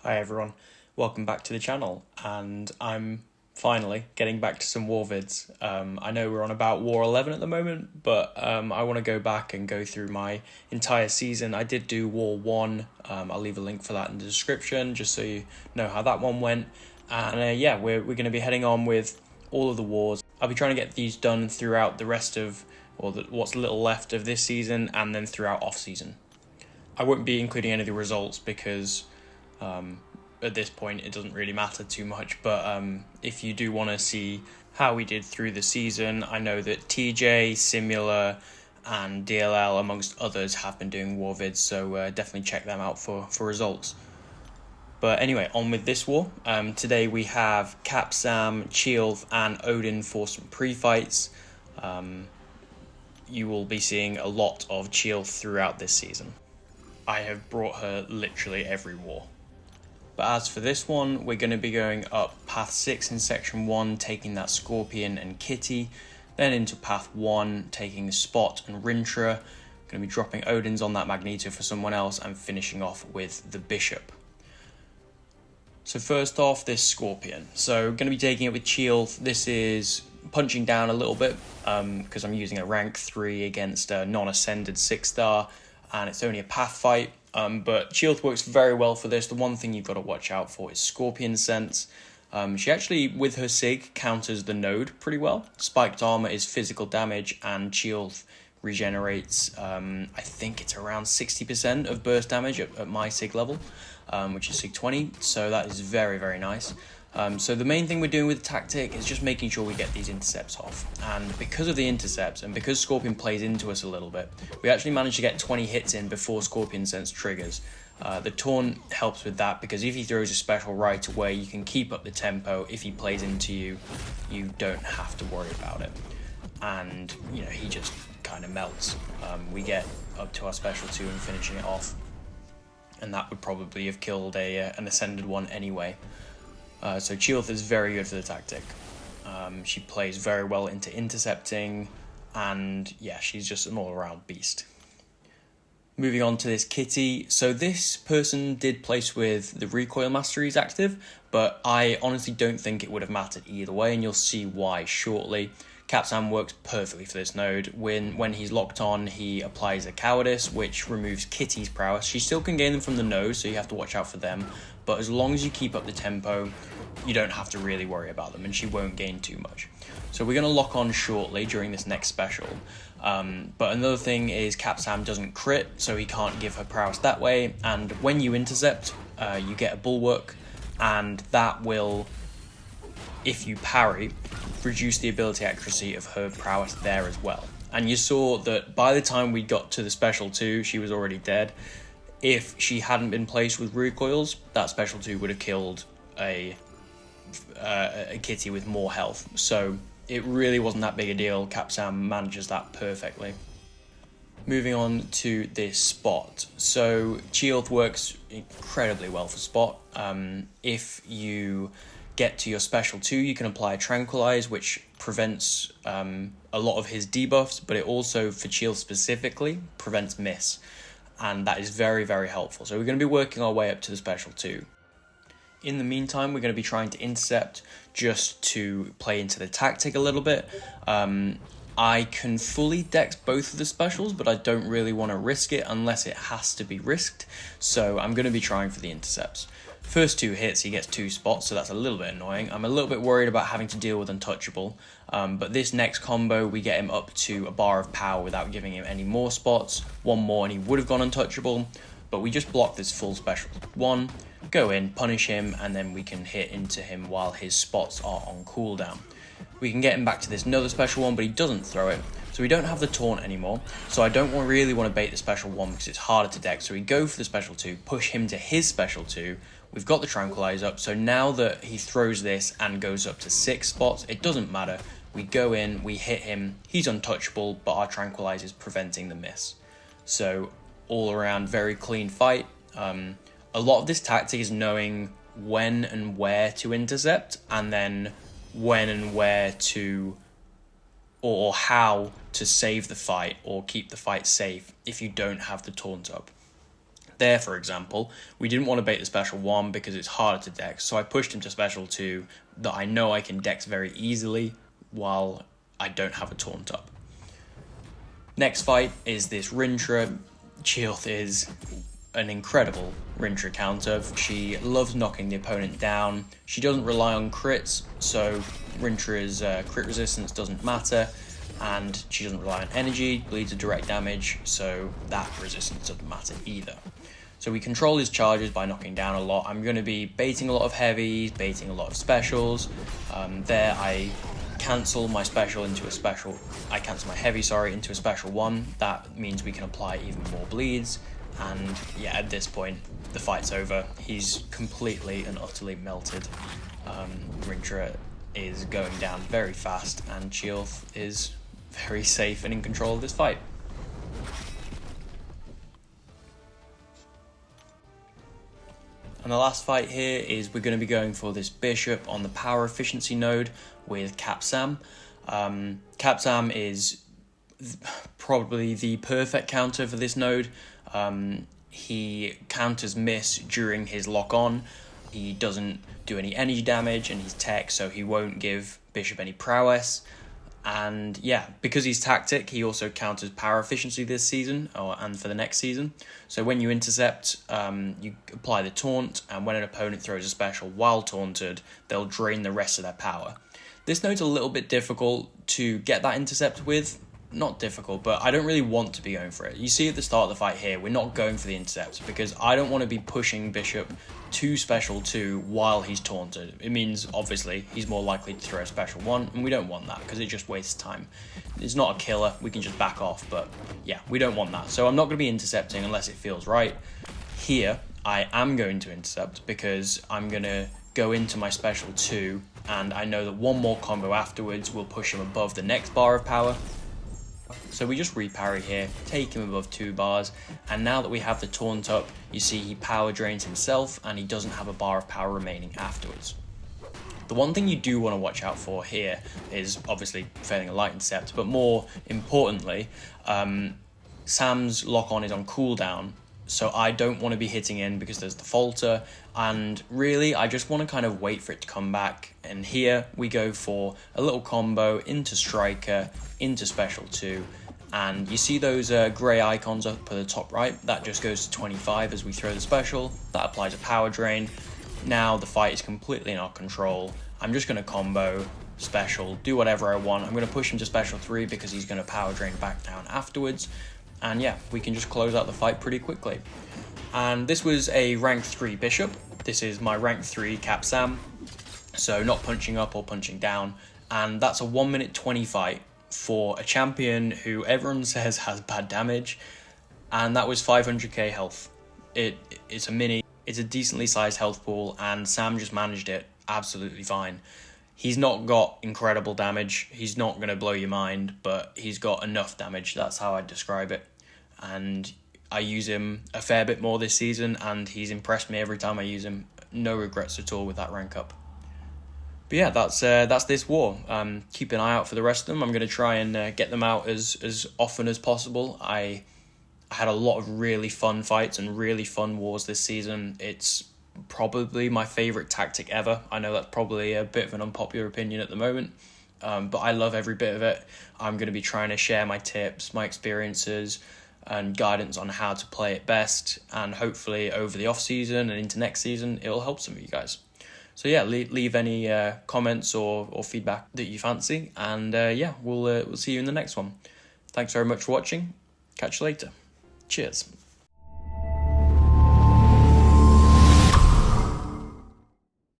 Hi everyone, welcome back to the channel, and I'm finally getting back to some war vids. I know we're on about War 11 at the moment, but I want to go back and go through my entire season. I did do War 1, I'll leave a link for that in the description just so you know how that one went. And yeah, we're going to be heading on with all of the wars. I'll be trying to get these done throughout the rest of, what's little left of this season, and then throughout off-season. I won't be including any of the results because at this point it doesn't really matter too much, but if you do want to see how we did through the season, I know that TJ, Simula and DLL amongst others have been doing war vids, so definitely check them out for results. But anyway, on with this war. Today we have Capsam, Chee'ilth and Odin for some pre-fights. You will be seeing a lot of Chee'ilth throughout this season. I have brought her literally every war. But as for this one, we're going to be going up Path 6 in Section 1, taking that Scorpion and Kitty, then into Path 1, taking Spot and Rintrah, going to be dropping Odin's on that Magneto for someone else, and finishing off with the Bishop. So first off, this Scorpion. So going to be taking it with Chee'ilth. This is punching down a little bit, because I'm using a rank 3 against a non-ascended 6-star, and it's only a path fight. But Chee'ilth works very well for this. The one thing you've got to watch out for is Scorpion Sense. She actually, with her SIG, counters the node pretty well. Spiked Armor is physical damage, and Chee'ilth regenerates, I think it's around 60% of burst damage at my SIG level, which is SIG 20, so that is very, very nice. So the main thing we're doing with the tactic is just making sure we get these intercepts off. And because of the intercepts, and because Scorpion plays into us a little bit, we actually managed to get 20 hits in before Scorpion Sense triggers. The taunt helps with that, because if he throws a special right away, you can keep up the tempo. If he plays into you, you don't have to worry about it. And, you know, he just kind of melts. We get up to our special 2 and finishing it off. And that would probably have killed an Ascended one anyway. So Chee'ilth is very good for the tactic. She plays very well into intercepting, and yeah, she's just an all-around beast. Moving on to this Kitty. So this person did place with the recoil masteries active, but I honestly don't think it would have mattered either way, and you'll see why shortly. Capsam works perfectly for this node. When he's locked on, he applies a Cowardice, which removes Kitty's prowess. She still can gain them from the node, so you have to watch out for them. But as long as you keep up the tempo, you don't have to really worry about them, and she won't gain too much. So we're going to lock on shortly during this next special. But another thing is Capsam doesn't crit, so he can't give her prowess that way. And when you intercept, you get a Bulwark, and that will, if you parry, reduce the ability accuracy of her prowess there as well. And you saw that by the time we got to the special 2, she was already dead. If she hadn't been placed with recoils, that special 2 would have killed a Kitty with more health. So it really wasn't that big a deal. Capsam manages that perfectly. Moving on to this Spot. So Chee'ilth works incredibly well for Spot. If you get to your special 2, you can apply Tranquilize, which prevents a lot of his debuffs, but it also, for Chee'ilth specifically, prevents miss. And that is very, very helpful. So we're going to be working our way up to the special 2. In the meantime, we're going to be trying to intercept just to play into the tactic a little bit. I can fully dex both of the specials, but I don't really want to risk it unless it has to be risked. So I'm going to be trying for the intercepts. First 2 hits, he gets 2 spots, so that's a little bit annoying. I'm a little bit worried about having to deal with Untouchable, but this next combo, we get him up to a bar of power without giving him any more spots. 1 more and he would have gone Untouchable, but we just block this full special 1, go in, punish him, and then we can hit into him while his spots are on cooldown. We can get him back to this another special 1, but he doesn't throw it, so we don't have the taunt anymore. So I don't really want to bait the special 1 because it's harder to dex, so we go for the special 2, push him to his special 2. We've got the Tranquilize up, so now that he throws this and goes up to 6 spots, it doesn't matter. We go in, we hit him, he's untouchable, but our Tranquilize is preventing the miss. So all around, very clean fight. A lot of this tactic is knowing when and where to intercept, and then when and where to, or how to save the fight or keep the fight safe if you don't have the taunt up. There, for example, we didn't want to bait the special 1 because it's harder to dex, so I pushed him to special 2 that I know I can dex very easily while I don't have a taunt up. Next fight is this Rintrah. Chee'ilth is an incredible Rintrah counter. She loves knocking the opponent down. She doesn't rely on crits, so Rintrah's crit resistance doesn't matter, and she doesn't rely on energy, bleeds to direct damage, so that resistance doesn't matter either. So we control his charges by knocking down a lot. I'm going to be baiting a lot of heavies, baiting a lot of specials. There I cancel my special into a special. I cancel my heavy, into a special 1. That means we can apply even more bleeds. And yeah, at this point, the fight's over. He's completely and utterly melted. Rintrah is going down very fast, and Chee'ilth is very safe and in control of this fight. And the last fight here is we're going to be going for this bishop on the power efficiency node with Capsam. Capsam is probably the perfect counter for this node. He counters miss during his lock on. He doesn't do any energy damage, and he's tech, so he won't give bishop any prowess. And yeah, because he's tactic, he also counters power efficiency this season, and for the next season. So when you intercept, you apply the taunt, and when an opponent throws a special while taunted, they'll drain the rest of their power. This node's a little bit difficult to get that intercept with. Not difficult, but I don't really want to be going for it. You see at the start of the fight here, we're not going for the intercept because I don't want to be pushing bishop to special 2 while he's taunted. It means, obviously, he's more likely to throw a special 1, and we don't want that because it just wastes time. It's not a killer, we can just back off, but yeah, we don't want that. So I'm not going to be intercepting unless it feels right. Here, I am going to intercept because I'm going to go into my special 2, and I know that one more combo afterwards will push him above the next bar of power. So we just reparry here, take him above 2 bars, and now that we have the taunt up, you see he power drains himself and he doesn't have a bar of power remaining afterwards. The one thing you do want to watch out for here is obviously failing a light intercept, but more importantly, Sam's lock on is on cooldown, so I don't want to be hitting in because there's the Falter, and really I just want to kind of wait for it to come back. And here we go for a little combo into Striker, into special 2, and you see those grey icons up at the top right, that just goes to 25 as we throw the special. That applies a power drain. Now the fight is completely in our control. I'm just going to combo, special, do whatever I want. I'm going to push him to special 3 because he's going to power drain back down afterwards. And yeah, we can just close out the fight pretty quickly. And this was a rank 3 bishop. This is my rank 3 Capsam. So not punching up or punching down. And that's a 1 minute 20 fight for a champion who everyone says has bad damage. And that was 500k health. It's a mini, it's a decently sized health pool, and Sam just managed it absolutely fine. He's not got incredible damage, he's not going to blow your mind, but he's got enough damage, that's how I'd describe it. And I use him a fair bit more this season, and he's impressed me every time I use him. No regrets at all with that rank up. But yeah, that's this war. Keep an eye out for the rest of them. I'm going to try and get them out as often as possible. I had a lot of really fun fights and really fun wars this season. It's probably my favourite tactic ever. I know that's probably a bit of an unpopular opinion at the moment, but I love every bit of it. I'm going to be trying to share my tips, my experiences, and guidance on how to play it best, and hopefully over the off season and into next season it'll help some of you guys. So yeah, leave any comments or feedback that you fancy, and yeah, we'll see you in the next one. Thanks very much for watching. Catch you later. Cheers.